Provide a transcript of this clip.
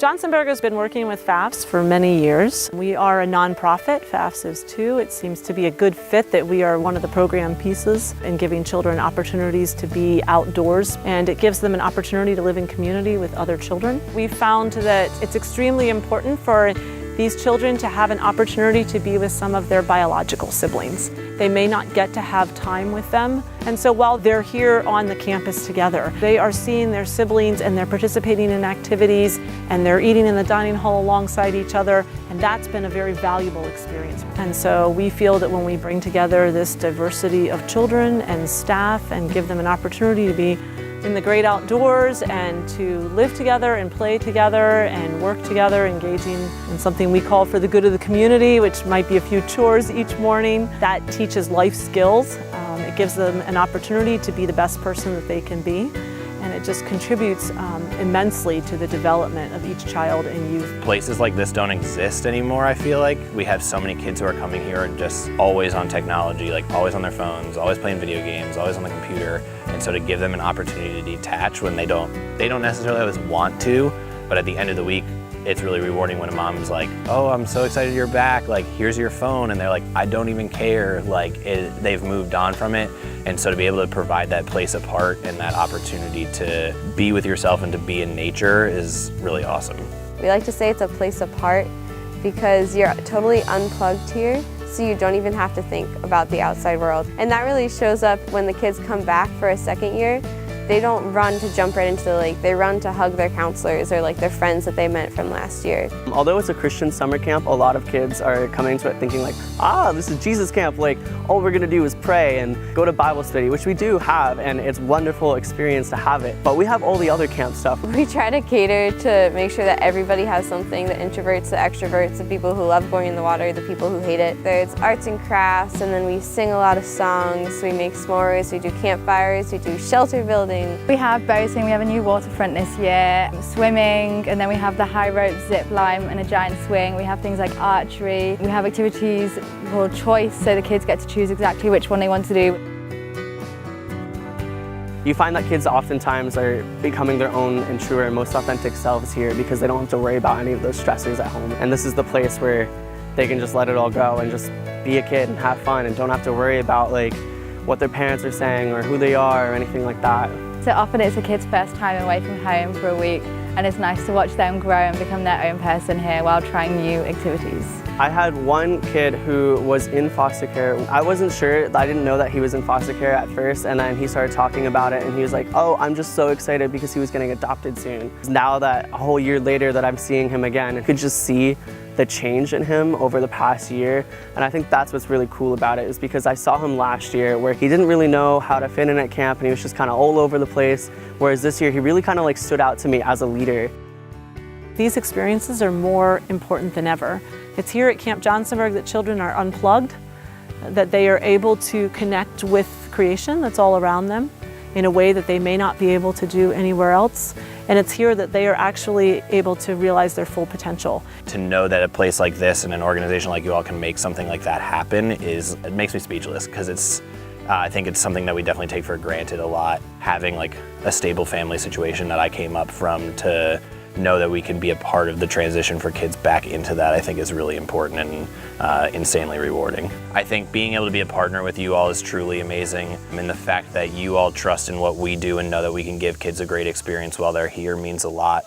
Johnsonburg has been working with FAFS for many years. We are a nonprofit, FAFS is too. It seems to be a good fit that we are one of the program pieces in giving children opportunities to be outdoors, and it gives them an opportunity to live in community with other children. We found that it's extremely important for these children to have an opportunity to be with some of their biological siblings. They may not get to have time with them, and so while they're here on the campus together, they are seeing their siblings and they're participating in activities and they're eating in the dining hall alongside each other, and that's been a very valuable experience. And so we feel that when we bring together this diversity of children and staff and give them an opportunity to be in the great outdoors and to live together and play together and work together, engaging in something we call for the good of the community, which might be a few chores each morning. That teaches life skills. It gives them an opportunity to be the best person that they can be, and it just contributes immensely to the development of each child and youth. Places like this don't exist anymore, I feel like. We have so many kids who are coming here and just always on technology, like always on their phones, always playing video games, always on the computer. And so to give them an opportunity to detach when they don't necessarily always want to, but at the end of the week, it's really rewarding when a mom's like, oh, I'm so excited you're back, like, here's your phone, and they're like, I don't even care, like, they've moved on from it. And so to be able to provide that place apart and that opportunity to be with yourself and to be in nature is really awesome. We like to say it's a place apart because you're totally unplugged here, so you don't even have to think about the outside world. And that really shows up when the kids come back for a second year. They don't run to jump right into the lake, they run to hug their counselors or like their friends that they met from last year. Although it's a Christian summer camp, a lot of kids are coming to it thinking like, this is Jesus camp, like all we're gonna do is pray and go to Bible study, which we do have, and it's a wonderful experience to have it. But we have all the other camp stuff. We try to cater to make sure that everybody has something, the introverts, the extroverts, the people who love going in the water, the people who hate it. There's arts and crafts, and then we sing a lot of songs, we make s'mores, we do campfires, we do shelter building. We have boating, we have a new waterfront this year, swimming, and then we have the high rope zip line and a giant swing. We have things like archery. We have activities called choice, so the kids get to choose exactly which one they want to do. You find that kids oftentimes are becoming their own and truer and most authentic selves here because they don't have to worry about any of those stressors at home. And this is the place where they can just let it all go and just be a kid and have fun and don't have to worry about like what their parents are saying or who they are or anything like that. So often it's a kid's first time away from home for a week, and it's nice to watch them grow and become their own person here while trying new activities. I had one kid who was in foster care. I wasn't sure, I didn't know that he was in foster care at first, and then he started talking about it and he was like, oh, I'm just so excited because he was getting adopted soon. Now that a whole year later that I'm seeing him again, I could just see the change in him over the past year, and I think that's what's really cool about it, is because I saw him last year where he didn't really know how to fit in at camp and he was just kind of all over the place, whereas this year he really kind of like stood out to me as a leader. These experiences are more important than ever. It's here at Camp Johnsonburg that children are unplugged, that they are able to connect with creation that's all around them in a way that they may not be able to do anywhere else. And it's here that they are actually able to realize their full potential. To know that a place like this and an organization like you all can make something like that happen it makes me speechless, because I think it's something that we definitely take for granted a lot. Having like a stable family situation that I came up from, to know that we can be a part of the transition for kids back into that, I think is really important and insanely rewarding. I think being able to be a partner with you all is truly amazing. I mean, the fact that you all trust in what we do and know that we can give kids a great experience while they're here means a lot.